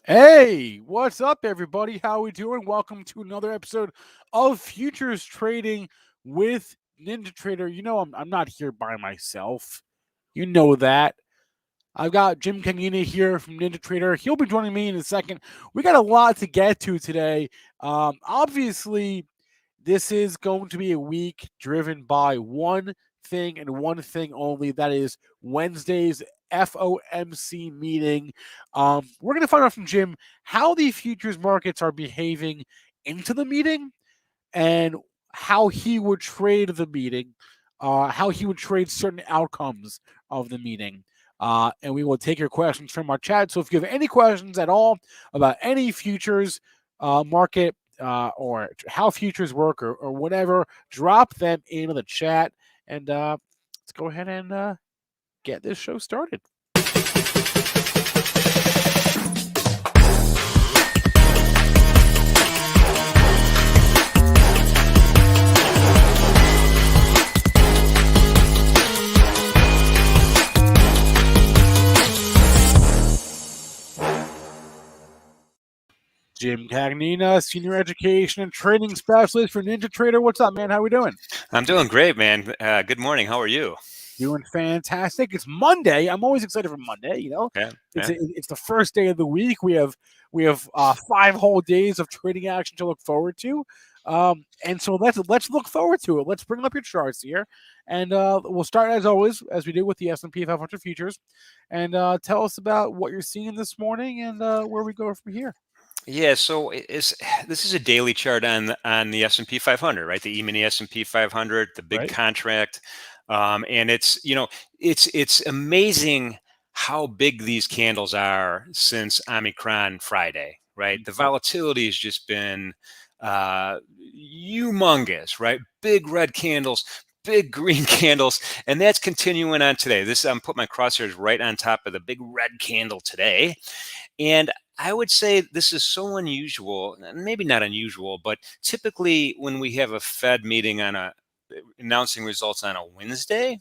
Hey, what's up, everybody? How we doing? Welcome to another episode of Futures Trading with NinjaTrader. You know, I'm not here by myself. You know that. I've got Jim Cagnina here from NinjaTrader. He'll be joining me in a second. We got a lot to get to today. Obviously, this is going to be a week driven by one thing and one thing only. That is Wednesday's FOMC meeting. We're going to find out from Jim how the futures markets are behaving into the meeting and how he would trade the meeting, how he would trade certain outcomes of the meeting. And we will take your questions from our chat. So if you have any questions at all about any futures market, or how futures work or whatever, drop them into the chat. And let's go ahead and get this show started. Jim Cagnina, Senior Education and Training Specialist for NinjaTrader. What's up, man? How we doing? I'm doing great, man. Good morning. How are you? Doing fantastic. It's Monday. I'm always excited for Monday. You know, it's the first day of the week. We have 5 whole days of trading action to look forward to. And so let's look forward to it. Let's bring up your charts here, and we'll start as always, as we do with the S&P 500 futures, and tell us about what you're seeing this morning and where we go from here. Yeah, so this is a daily chart on the S&P 500, right? The E-mini S&P 500, the big contract, and it's amazing how big these candles are since Omicron Friday, right? The volatility has just been humongous, right? Big red candles, big green candles, and that's continuing on today. I'm put my crosshairs right on top of the big red candle today, and I would say this is so unusual, maybe not unusual, but typically when we have a Fed meeting announcing results on a Wednesday,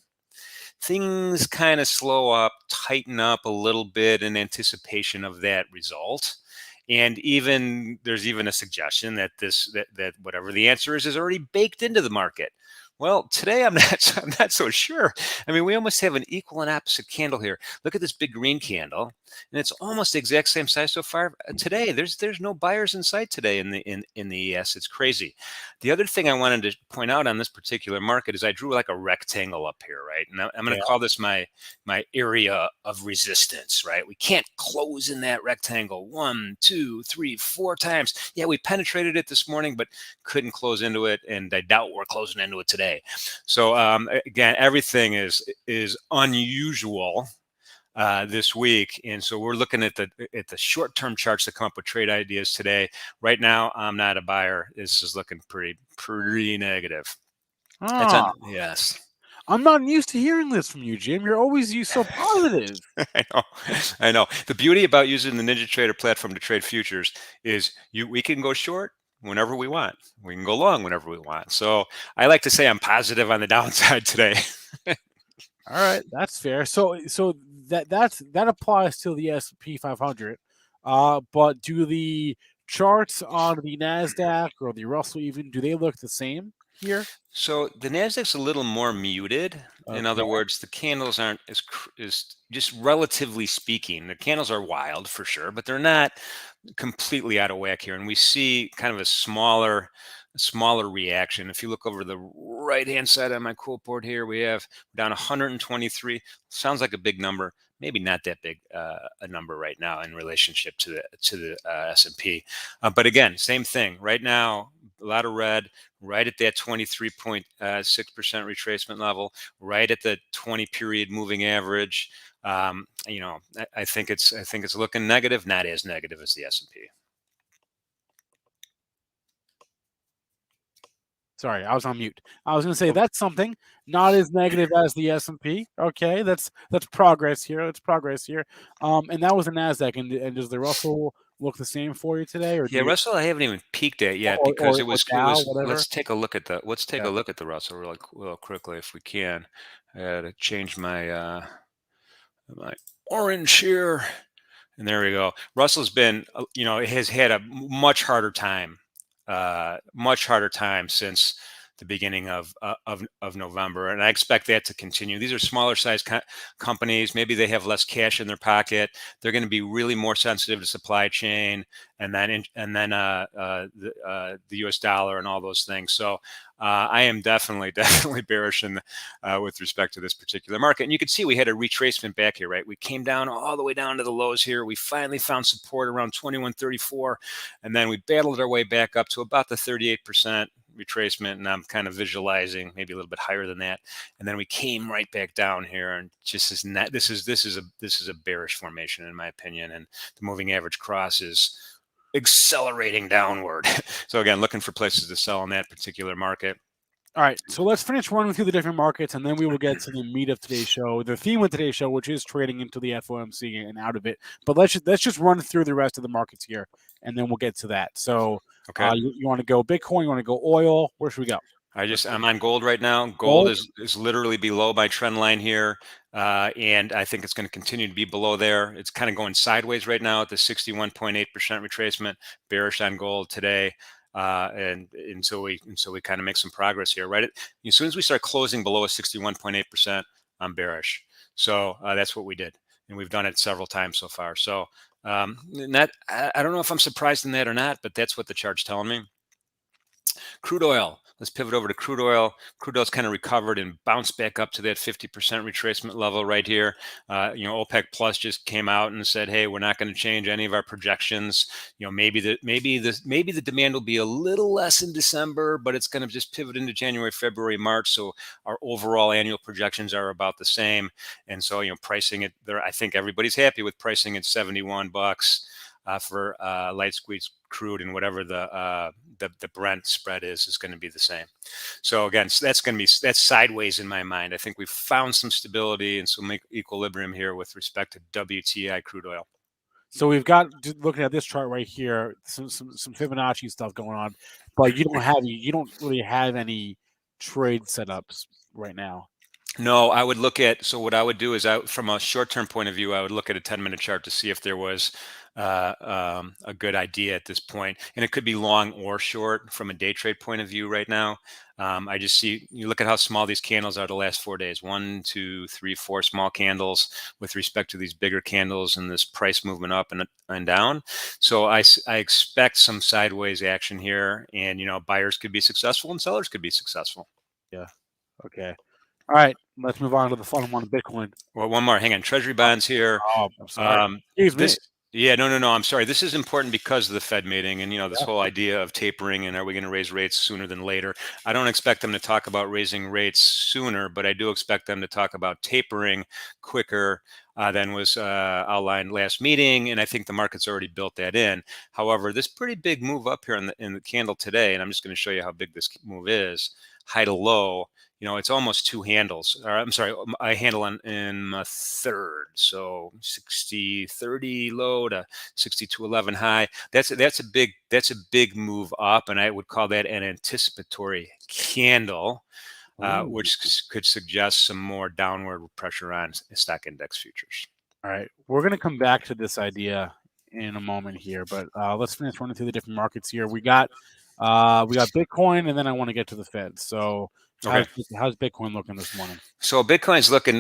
things kind of slow up, tighten up a little bit in anticipation of that result. And there's even a suggestion that that whatever the answer is already baked into the market. Well, today I'm not so sure. I mean, we almost have an equal and opposite candle here. Look at this big green candle, and it's almost the exact same size so far today. There's no buyers in sight today in the ES. It's crazy. The other thing I wanted to point out on this particular market is I drew like a rectangle up here, right? And I'm going to call this my area of resistance, right? We can't close in that rectangle 1, 2, 3, 4 times. Yeah, we penetrated it this morning, but couldn't close into it, and I doubt we're closing into it today. So again, everything is unusual this week, and so we're looking at the short-term charts that come up with trade ideas today. Right now, I'm not a buyer. This is looking pretty negative. Yes. I'm not used to hearing this from you, Jim. You're always so positive. I know. The beauty about using the NinjaTrader platform to trade futures is we can go short whenever we want. We can go long whenever we want. So I like to say I'm positive on the downside today. All right, that's fair. So that applies to the S&P 500. But do the charts on the Nasdaq or the Russell do they look the same here? So the Nasdaq's a little more muted. Okay. In other words, the candles aren't as just relatively speaking. The candles are wild for sure, but they're not completely out of whack here. And we see kind of a smaller reaction. If you look over the right-hand side of my quote board here, we have down 123. Sounds like a big number. Maybe not that big a number right now in relationship to the S&P. But again, same thing. Right now, a lot of red, right at that 23.6% retracement level, right at the 20-period moving average. I think it's looking negative, not as negative as the S&P. Sorry, I was on mute. I was going to say that's something not as negative as the S&P. Okay, that's progress here. That's progress here. And that was the Nasdaq. And does the Russell look the same for you today? Or Russell, I haven't even peeked at yet because it was. Let's take a look at a look at the Russell real quickly if we can. I got to change my my orange here. And there we go. Russell's been, has had a much harder time since the beginning of November, and I expect that to continue. These are smaller size companies. Maybe they have less cash in their pocket. They're going to be really more sensitive to supply chain, and then the U.S. dollar and all those things. So I am definitely bearish with respect to this particular market. And you can see we had a retracement back here, right? We came down all the way down to the lows here. We finally found support around 2134, and then we battled our way back up to about the 38% retracement, and I'm kind of visualizing maybe a little bit higher than that, and then we came right back down here, and just is not, this is a bearish formation in my opinion, and the moving average cross is accelerating downward. So again, looking for places to sell in that particular market. All right, so let's finish running through the different markets, and then we will get to the meat of today's show, the theme of today's show, which is trading into the FOMC and out of it. But let's just run through the rest of the markets here, and then we'll get to that. So, okay, you want to go Bitcoin? You want to go oil? Where should we go? I'm on gold right now. Gold is literally below my trend line here, and I think it's going to continue to be below there. It's kind of going sideways right now at the 61.8% retracement. Bearish on gold today. And until we kind of make some progress here, right? As soon as we start closing below a 61.8%, I'm bearish. So that's what we did, and we've done it several times so far. So I don't know if I'm surprised in that or not, but that's what the chart's telling me. Crude oil. Let's pivot over to crude oil. Crude oil's kind of recovered and bounced back up to that 50% retracement level right here. OPEC Plus just came out and said, "Hey, we're not going to change any of our projections. Maybe the demand will be a little less in December, but it's going to just pivot into January, February, March. So our overall annual projections are about the same. And so, pricing it there, I think everybody's happy with pricing at $71 for light squeeze crude, and whatever the Brent spread is going to be the same. So again, that's sideways in my mind. I think we've found some stability and some equilibrium here with respect to WTI crude oil. So we've got, looking at this chart right here, some Fibonacci stuff going on, but you don't really have any trade setups right now. No, I would look at, so what I would do is, from a short-term point of view, I would look at a 10-minute chart to see if there was a good idea at this point. And it could be long or short from a day trade point of view right now. I just see, you look at how small these candles are the last 4 days, 1, 2, 3, 4 small candles with respect to these bigger candles and this price movement up and down. So I expect some sideways action here, and, buyers could be successful and sellers could be successful. Yeah. Okay. All right, let's move on to the fun one, Bitcoin. Well, one more. Hang on. Treasury bonds here. Oh, I'm sorry. Excuse me. Yeah, no. I'm sorry. This is important because of the Fed meeting and, this whole idea of tapering and are we going to raise rates sooner than later? I don't expect them to talk about raising rates sooner, but I do expect them to talk about tapering quicker than was outlined last meeting, and I think the market's already built that in. However, this pretty big move up here in the candle today, and I'm just going to show you how big this move is, high to low. It's almost two handles. Or, I'm sorry, a handle in a third. So 60.30 low to 62.11 high. That's a big move up, and I would call that an anticipatory candle, which could suggest some more downward pressure on stock index futures. All right, we're going to come back to this idea in a moment here, but let's finish running through the different markets here. We got Bitcoin, and then I want to get to the Fed. So okay. How's Bitcoin looking this morning? So Bitcoin's looking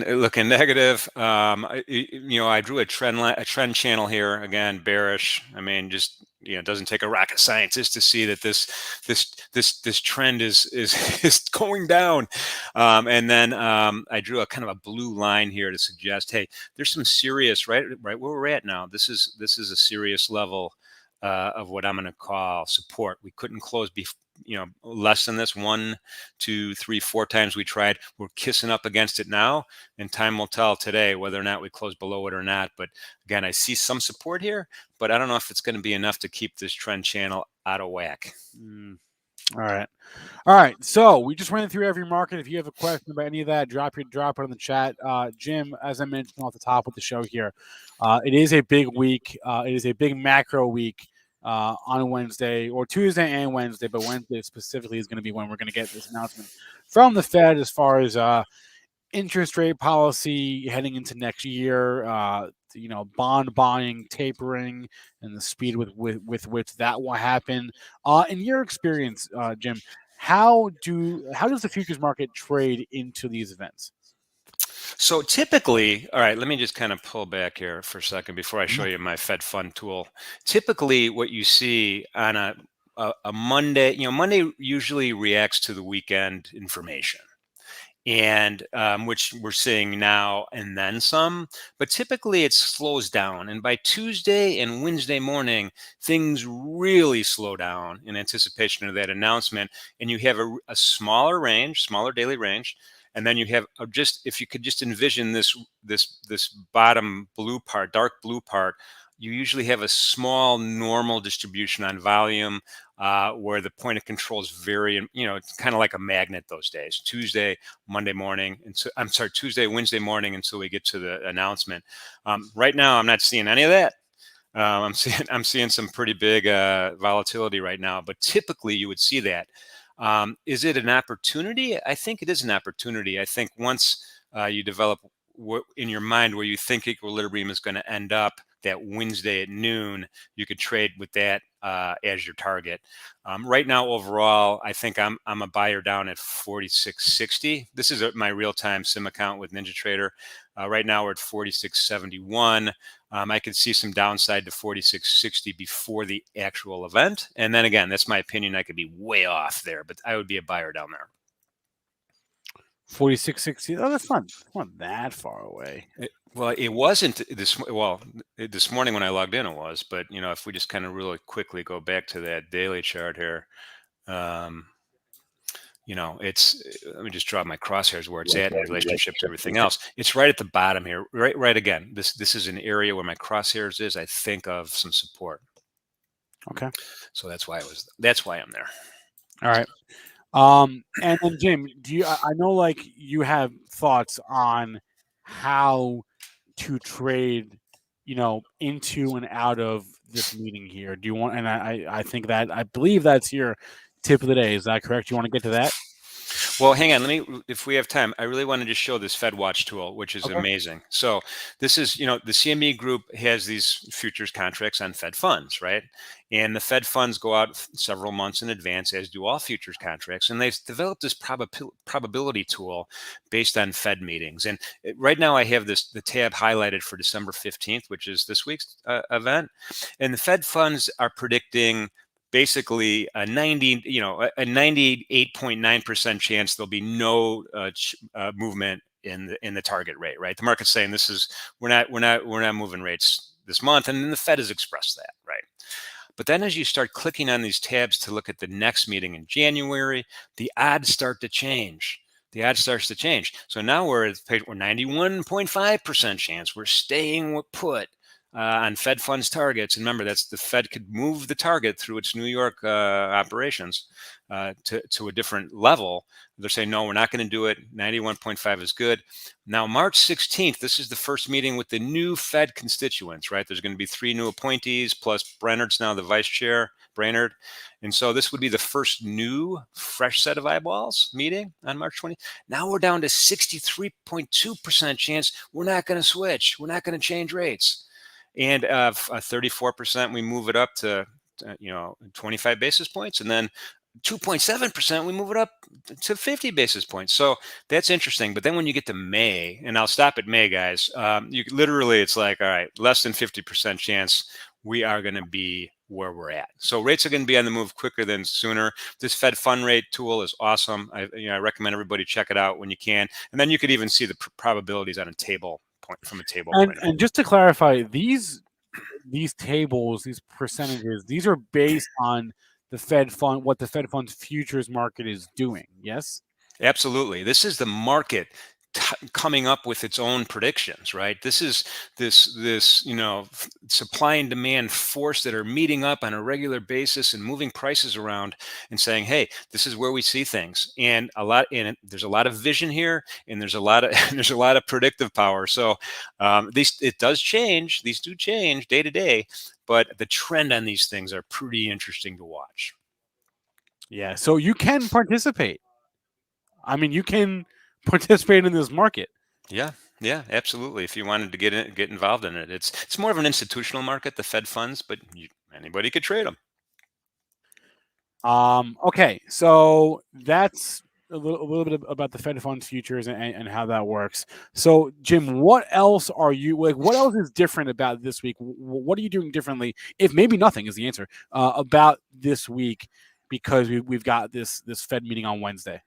negative. I drew a trend channel here, again, bearish. I mean, just it doesn't take a rocket scientist to see that this trend is going down. And then I drew a kind of a blue line here to suggest, hey, there's some serious right where we're at now. This is a serious level of what I'm going to call support. We couldn't close less than this 1, 2, 3, 4 times we tried. We're kissing up against it now, and time will tell today whether or not we close below it or not. But again, I see some support here, but I don't know if it's going to be enough to keep this trend channel out of whack. All right. So we just ran through every market. If you have a question about any of that, drop it in the chat. Jim, as I mentioned off the top of the show here, it is a big week. It is a big macro week on Wednesday, or Tuesday and Wednesday, but Wednesday specifically is going to be when we're going to get this announcement from the Fed as far as interest rate policy heading into next year. bond buying tapering and the speed with which that will happen. In your experience, Jim, how does the futures market trade into these events? So typically, all right, let me just kind of pull back here for a second before I show you my Fed Fund tool. Typically, what you see on a Monday, Monday usually reacts to the weekend information, and which we're seeing now and then some. But typically, it slows down, and by Tuesday and Wednesday morning, things really slow down in anticipation of that announcement, and you have a smaller range, smaller daily range. And then you have just, if you could just envision this bottom blue part, dark blue part, you usually have a small normal distribution on volume, where the point of control is very, it's kind of like a magnet those days. Tuesday, Monday morning, and so I'm sorry, Tuesday, Wednesday morning until we get to the announcement. Right now, I'm not seeing any of that. I'm seeing some pretty big volatility right now, but typically you would see that. Is it an opportunity? I think it is an opportunity. I think once you develop in your mind where you think equilibrium is going to end up that Wednesday at noon, you could trade with that as your target. Right now, overall, I think I'm a buyer down at 46.60. This is my real-time sim account with NinjaTrader. Right now, we're at 46.71. I could see some downside to 46.60 before the actual event. And then again, that's my opinion. I could be way off there, but I would be a buyer down there. 46.60. Oh, that's not that far away. It wasn't this. Well, this morning when I logged in, it was. But if we just kind of really quickly go back to that daily chart here, it's. Let me just draw my crosshairs where it's at in relationship to everything else. It's right at the bottom here. Right again. This is an area where my crosshairs is. I think of some support. Okay. So that's why I'm there. All right. And then Jim, I know like you have thoughts on how to trade, into and out of this meeting here. Do you want? And I think that I believe that's your tip of the day. Is that correct? You want to get to that? Well, hang on. If we have time, I really want to just show this Fed Watch tool, which is amazing. So this is, the CME group has these futures contracts on Fed funds, right? And the Fed funds go out several months in advance, as do all futures contracts. And they've developed this probability tool based on Fed meetings. And right now I have the tab highlighted for December 15th, which is this week's event. And the Fed funds are predicting basically a 98.9% chance there'll be no movement in the target rate, right? The market's saying we're not moving rates this month, and then the Fed has expressed that, right? But then as you start clicking on these tabs to look at the next meeting in January, the odds start to change. The odds starts to change. So now we're 91.5% chance. We're staying put on Fed funds targets. And remember, that's the Fed could move the target through its New York operations to a different level. They're saying, no, we're not going to do it. 91.5 is good. Now, March 16th, this is the first meeting with the new Fed constituents, right? There's going to be 3 new appointees, plus Brainard's now the vice chair, Brainard. And so this would be the first new fresh set of eyeballs meeting on March 20th. Now we're down to 63.2% chance we're not going to switch. We're not going to change rates. And 34%, we move it up to 25 basis points, and then 2.7%, we move it up to 50 basis points. So that's interesting. But then when you get to May, and I'll stop at May, guys, it's like, all right, less than 50% chance we are going to be where we're at. So rates are going to be on the move quicker than sooner. This Fed fund rate tool is awesome. I recommend everybody check it out when you can. And then you could even see the probabilities on a table. From a table and just to clarify, these tables, these percentages, these are based on the Fed fund, what the Fed funds futures market is doing. Yes, absolutely. This is the market coming up with its own predictions, right? This is this supply and demand force that are meeting up on a regular basis and moving prices around and saying, hey, this is where we see things. And there's a lot of vision here, and there's a lot of predictive power. So it does change. These do change day to day, but the trend on these things are pretty interesting to watch. Yeah. So you can participate. I mean, you can participate in this market. Yeah. Yeah, absolutely. If you wanted to get involved in it, it's more of an institutional market, the Fed funds, but anybody could trade them. Okay, so that's a little bit about the Fed funds futures and how that works. So, Jim, what else are you like? What else is different about this week? What are you doing differently? If maybe nothing is the answer about this week, because we've got this Fed meeting on Wednesday.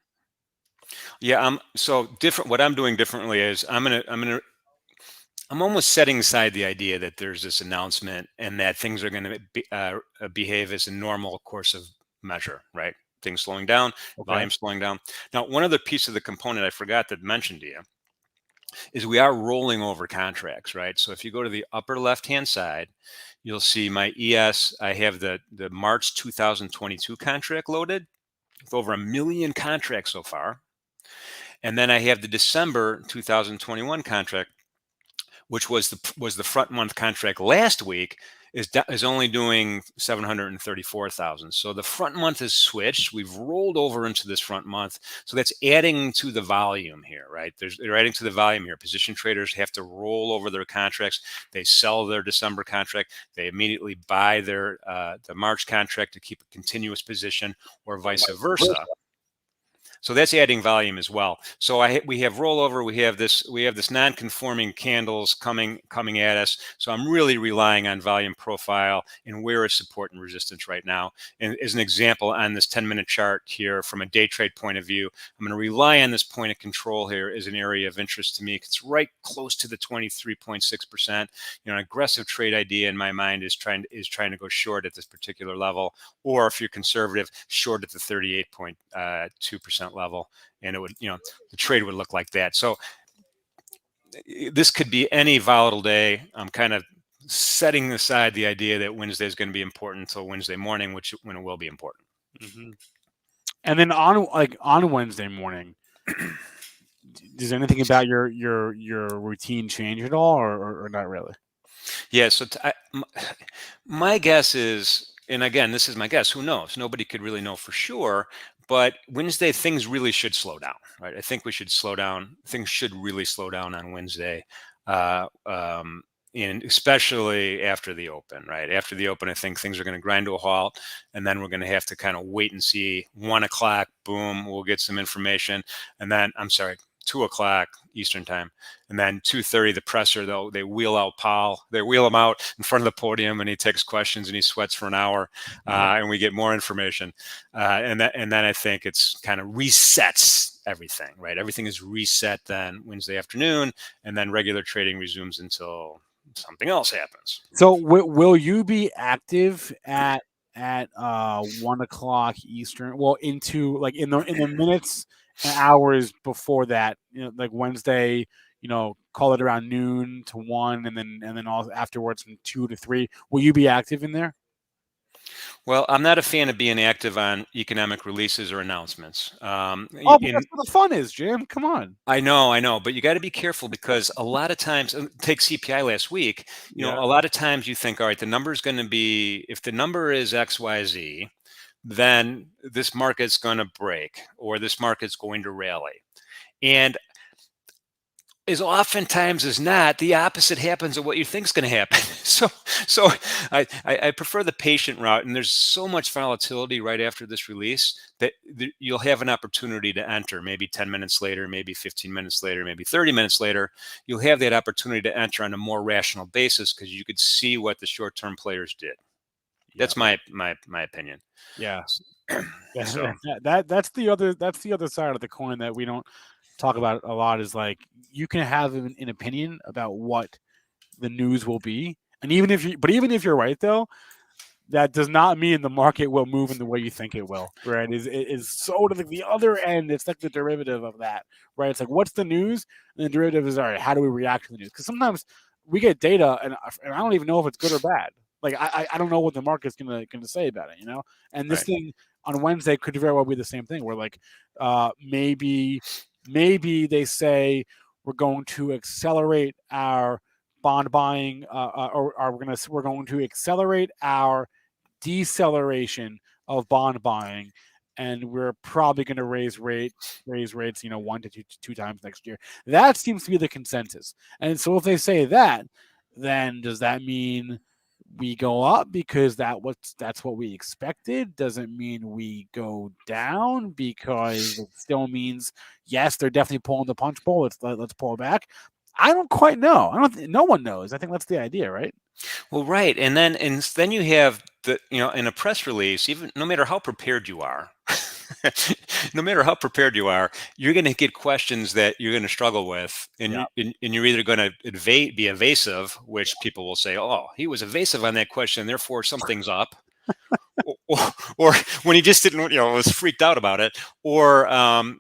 Yeah, so different. What I'm doing differently is I'm almost setting aside the idea that there's this announcement and that things are going to behave as a normal course of measure, right? Things slowing down, Okay. volume slowing down. Now, one other piece of the component I forgot to mention to you is we are rolling over contracts, right? So if you go to the upper left-hand side, you'll see my ES. I have the March 2022 contract loaded with over 1 million contracts so far. And then I have the December 2021 contract, which was the front month contract last week, is only doing 734,000. So the front month has switched. We've rolled over into this front month. So that's adding to the volume here, right? They're adding to the volume here. Position traders have to roll over their contracts. They sell their December contract. They immediately buy the March contract to keep a continuous position, or vice versa. So that's adding volume as well. So we have rollover, we have this non-conforming candles coming at us. So I'm really relying on volume profile and where is support and resistance right now. And as an example, on this 10-minute chart here, from a day trade point of view, I'm going to rely on this point of control here as an area of interest to me. It's right close to the 23.6%. An aggressive trade idea in my mind is trying to go short at this particular level, or if you're conservative, short at the 38.2% level, and it would, the trade would look like that. So this could be any volatile day. I'm kind of setting aside the idea that Wednesday is going to be important until Wednesday morning, when it will be important. Mm-hmm. And then on Wednesday morning, does anything about your routine change at all, or not really? Yeah. So my guess is, and again, this is my guess. Who knows? Nobody could really know for sure. But Wednesday, things really should slow down, right? I think we should slow down. Things should really slow down on Wednesday, and especially after the open, right? After the open, I think things are going to grind to a halt, and then we're going to have to kind of wait and see. 1 o'clock, boom, we'll get some information, and then 2 o'clock Eastern time, and then 2:30 the presser. They wheel out Powell. They wheel him out in front of the podium, and he takes questions and he sweats for an hour, and we get more information. And then I think it's kind of resets everything, right? Everything is reset then Wednesday afternoon, and then regular trading resumes until something else happens. So will you be active at 1 o'clock Eastern? Well, into like in the minutes and hours before that, like Wednesday, call it around noon to 1, and then all afterwards from 2 to 3. Will you be active in there? Well, I'm not a fan of being active on economic releases or announcements. Oh, but that's what the fun is, Jim. Come on. I know, but you got to be careful, because a lot of times, take CPI last week, Yeah. a lot of times you think, all right, the number is going to be, if the number is XYZ, then this market's going to break, or this market's going to rally. And as oftentimes as not, the opposite happens of what you think is going to happen. So I prefer the patient route, and there's so much volatility right after this release that you'll have an opportunity to enter. Maybe 10 minutes later, maybe 15 minutes later, maybe 30 minutes later, you'll have that opportunity to enter on a more rational basis, because you could see what the short-term players did. That's my opinion. Yeah. So That's the other side of the coin that we don't talk about a lot, is like you can have an opinion about what the news will be, and even if you're right, though, that does not mean the market will move in the way you think it will, right? Is sort of like the other end. It's like the derivative of that, right? It's like, what's the news, and the derivative is, all right, how do we react to the news? Because sometimes we get data, and I don't even know if it's good or bad. Like I don't know what the market's gonna say about it, And this right. thing on Wednesday could very well be the same thing, where like maybe they say we're going to accelerate our bond buying, or we're going to accelerate our deceleration of bond buying, and we're probably going to raise rates, 1 to 2 times next year. That seems to be the consensus. And so if they say that, then does that mean we go up because that's what we expected? Doesn't mean we go down because it still means yes, they're definitely pulling the punch bowl. Let's pull it back. I don't quite know. No one knows. I think that's the idea, right? Well, right, and then you have in a press release, even no matter how prepared you are, no matter how prepared you are, you're going to get questions that you're going to struggle with, and Yeah. you're either going to be evasive, which people will say, "Oh, he was evasive on that question, therefore something's up," or when he just didn't, was freaked out about it, or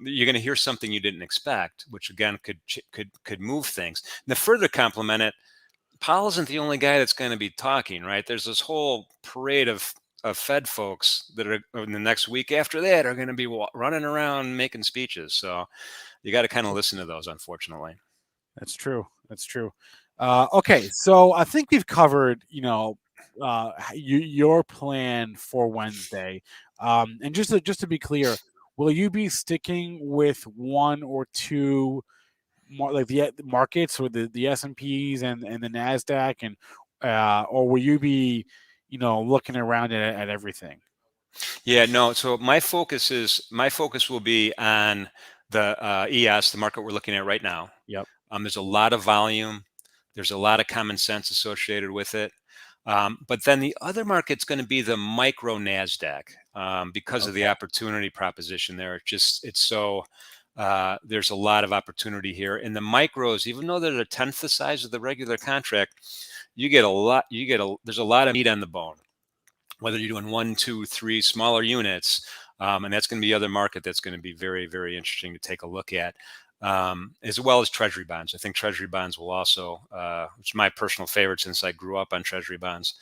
you're going to hear something you didn't expect, which again could move things. And to further complement it, Powell isn't the only guy that's going to be talking, right? There's this whole parade of Fed folks that are in the next week after that are going to be running around making speeches. So you got to kind of listen to those, unfortunately. That's true. That's true. Okay, so I think we've covered, your plan for Wednesday. And just to be clear, will you be sticking with one or two like the markets or the S&Ps and the Nasdaq, and or will you be looking around at everything? Yeah, no. So my focus will be on the ES, the market we're looking at right now. Yep. There's a lot of volume. There's a lot of common sense associated with it. But then the other market's going to be the micro Nasdaq because of the opportunity proposition there. There's a lot of opportunity here. In the micros, even though they're a tenth the size of the regular contract, there's a lot of meat on the bone. Whether you're doing 1, 2, 3 smaller units, and that's going to be the other market that's going to be very, very interesting to take a look at, as well as Treasury bonds. I think Treasury bonds will also, which is my personal favorite since I grew up on Treasury bonds,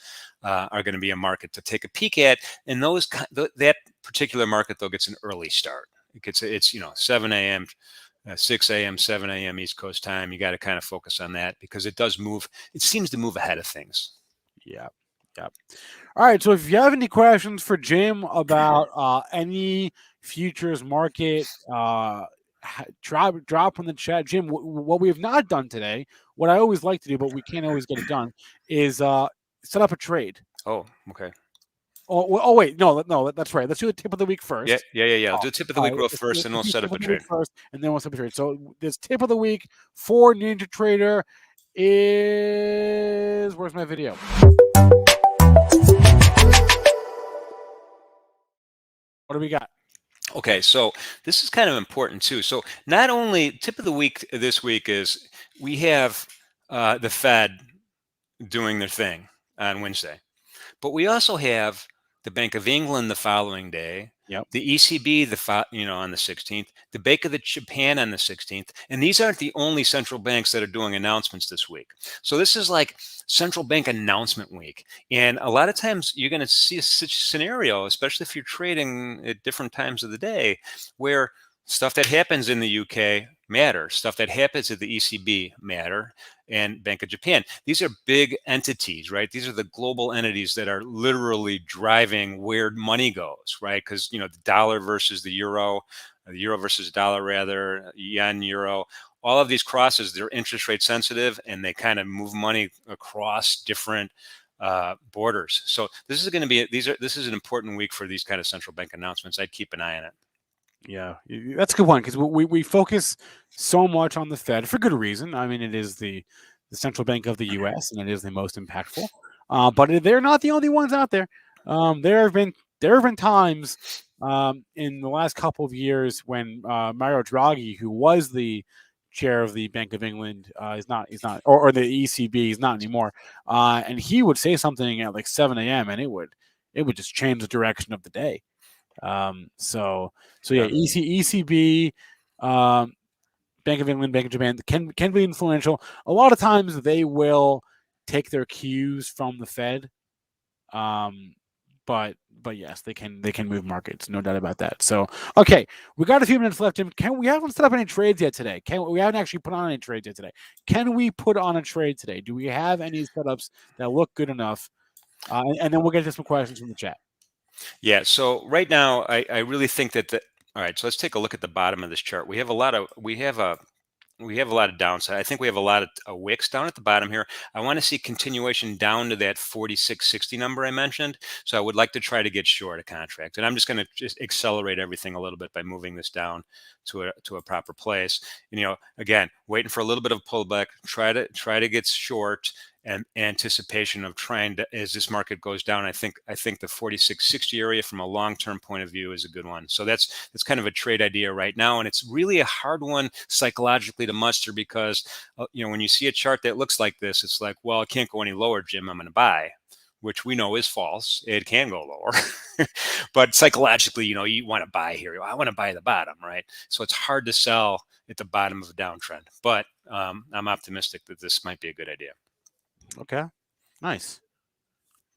are going to be a market to take a peek at. And that particular market, though, gets an early start. It's 7 a.m., 6 a.m., 7 a.m. East Coast time. You got to kind of focus on that because it does move. It seems to move ahead of things. Yeah. Yep. All right. So if you have any questions for Jim about any futures market, drop in the chat. Jim, what we have not done today, what I always like to do, but we can't always get it done, is set up a trade. Oh, okay. Oh, wait, no, that's right. Let's do the tip of the week first. Yeah. I'll do tip of the week real first, and we'll set up a trade first, and then we'll set up a trade. So this tip of the week for NinjaTrader is, where's my video? What do we got? Okay, so this is kind of important too. So not only tip of the week this week is we have the Fed doing their thing on Wednesday, but we also have the Bank of England the following day, Yep. the ECB on the 16th, the Bank of Japan on the 16th, and these aren't the only central banks that are doing announcements this week. So this is like central bank announcement week, and a lot of times you're going to see such a scenario, especially if you're trading at different times of the day, where stuff that happens in the UK matter, stuff that happens at the ECB matter, and Bank of Japan. These are big entities, right? These are the global entities that are literally driving where money goes, right? Because the dollar versus the euro versus dollar rather, yen, euro, all of these crosses, they're interest rate sensitive, and they kind of move money across different borders. So this is going to be this is an important week for these kind of central bank announcements. I'd keep an eye on it. Yeah, that's a good one because we focus so much on the Fed for good reason. I mean, it is the central bank of the U.S. and it is the most impactful. But they're not the only ones out there. There have been times in the last couple of years when Mario Draghi, who was the chair of the Bank of England, is not, or the ECB, is not anymore. And he would say something at like 7 a.m. and it would just change the direction of the day. So yeah, ECB, Bank of England, Bank of Japan can be influential. A lot of times they will take their cues from the Fed. But yes, they can move markets, no doubt about that. So okay, we got a few minutes left. Jim, we haven't set up any trades yet today? We haven't actually put on any trades yet today? Can we put on a trade today? Do we have any setups that look good enough? And then we'll get to some questions from the chat. Yeah. So right now, I really think that all right. So let's take a look at the bottom of this chart. We have a lot of downside. I think we have a lot of wicks down at the bottom here. I want to see continuation down to that 46.60 number I mentioned. So I would like to try to get short a contract. And I'm just going to just accelerate everything a little bit by moving this down to a proper place. And, again, waiting for a little bit of pullback, try to get short and anticipation of trying to, as this market goes down. I think the 46.60 area from a long-term point of view is a good one. So that's kind of a trade idea right now, and it's really a hard one psychologically to muster because when you see a chart that looks like this, it's like, well, it can't go any lower, Jim. I'm going to buy, which we know is false. It can go lower, but psychologically, you want to buy here. I want to buy the bottom, right? So it's hard to sell at the bottom of a downtrend, but I'm optimistic that this might be a good idea. Okay, nice.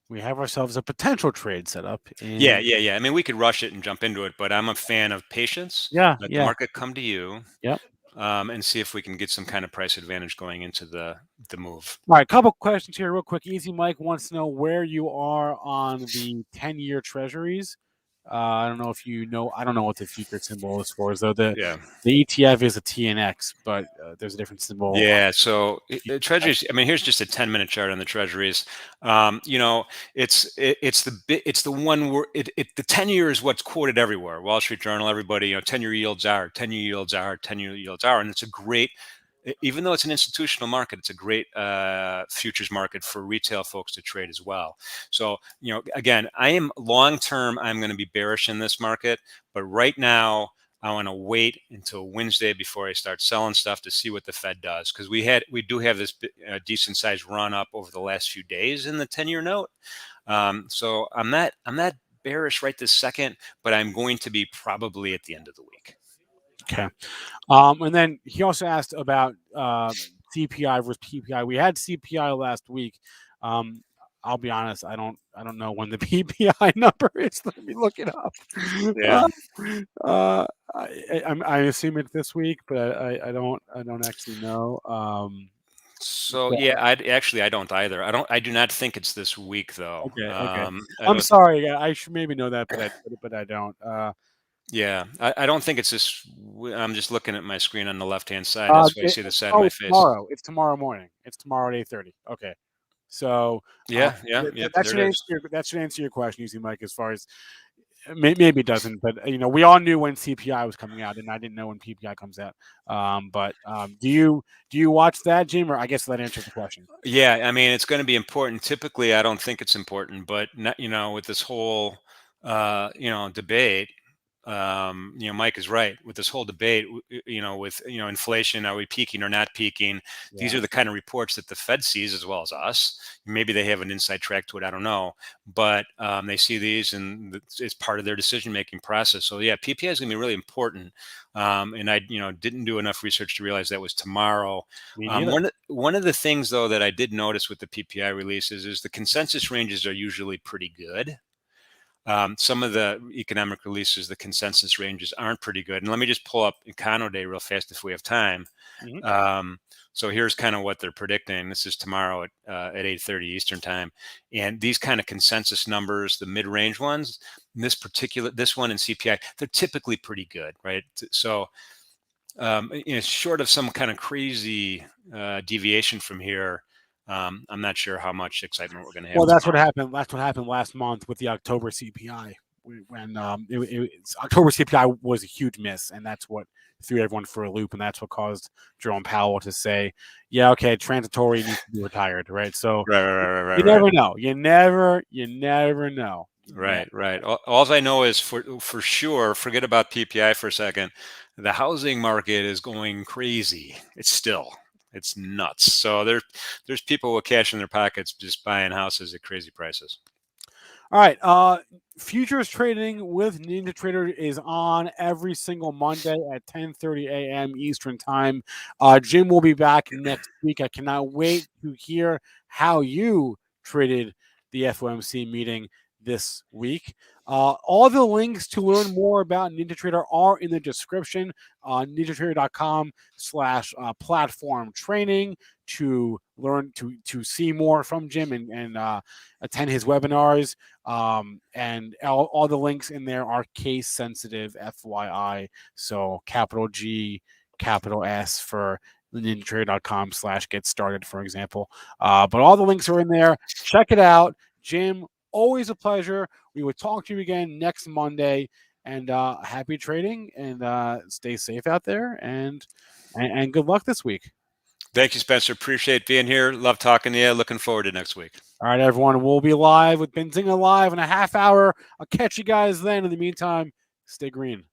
We have ourselves a potential trade set up. Yeah. I mean, we could rush it and jump into it, but I'm a fan of patience. Yeah, Let the market come to you. Yep. And see if we can get some kind of price advantage going into the move. All right, couple questions here real quick. Easy Mike wants to know where you are on the 10-year treasuries. I don't know if you know. I don't know what the future symbol is for. Though the ETF is a TNX, but there's a different symbol. Yeah. So treasuries. I mean, here's just a 10-minute chart on the treasuries. It's the one where the 10-year is what's quoted everywhere. Wall Street Journal, everybody. 10-year yields are, 10-year yields are, 10-year yields are, and it's a great. Even though it's an institutional market, it's a great futures market for retail folks to trade as well. So, again, I am long-term, I'm going to be bearish in this market, but right now I want to wait until Wednesday before I start selling stuff to see what the Fed does. Because we do have this decent sized run up over the last few days in the 10-year note. So I'm not bearish right this second, but I'm going to be probably at the end of the week. Okay. And then he also asked about CPI versus PPI. We had CPI last week. I'll be honest, I don't know when the PPI number is. Let me look it up. Yeah. I assume it's this week, but I don't actually know. So yeah, I don't either. I do not think it's this week though. Okay. I'm sorry. I should maybe know that, but I don't. Yeah, I don't think it's this. I'm just looking at my screen on the left-hand side. That's why I see the side of my face. Tomorrow. It's tomorrow morning. It's tomorrow at 8:30. Okay. So that should answer your question, Easy Mike. As far as maybe it doesn't, but we all knew when CPI was coming out, and I didn't know when PPI comes out. But do you watch that, Jim? Or I guess that answers the question. Yeah, I mean it's going to be important. Typically, I don't think it's important, but with this whole debate. Mike is right with this whole debate, with inflation, are we peaking or not peaking? Yeah. These are the kind of reports that the Fed sees as well as us. Maybe they have an inside track to it. I don't know, but they see these and it's part of their decision-making process. So yeah, PPI is going to be really important. And I, didn't do enough research to realize that was tomorrow. One of the things though, that I did notice with the PPI releases is the consensus ranges are usually pretty good. Some of the economic releases, the consensus ranges aren't pretty good. And let me just pull up Econo Day real fast if we have time. Mm-hmm. So here's kind of what they're predicting. This is tomorrow at 8:30 Eastern time. And these kind of consensus numbers, the mid-range ones, this one in CPI, they're typically pretty good, right? So short of some kind of crazy deviation from here, I'm not sure how much excitement we're going to have. Well, that's what happened. That's what happened last month with the October CPI. When October CPI was a huge miss, and that's what threw everyone for a loop, and that's what caused Jerome Powell to say, "Yeah, okay, transitory needs to be retired." Right. So right. You never know. You never know. Right. All I know is for sure. Forget about PPI for a second. The housing market is going crazy. It's nuts. So there's people with cash in their pockets just buying houses at crazy prices. All right. Futures trading with NinjaTrader is on every single Monday at 10:30 a.m. Eastern time. Jim will be back next week. I cannot wait to hear how you traded the FOMC meeting this week. All the links to learn more about NinjaTrader are in the description. NinjaTrader.com/platform training to learn to see more from Jim and attend his webinars. And all the links in there are case sensitive, FYI. So capital G, capital S for NinjaTrader.com/get started, for example. But all the links are in there. Check it out. Jim, always a pleasure. We will talk to you again next Monday. And happy trading, and stay safe out there, and good luck this week. Thank you, Spencer. Appreciate being here. Love talking to you. Looking forward to next week. All right, everyone. We'll be live with Benzinga Live in a half hour. I'll catch you guys then. In the meantime, stay green.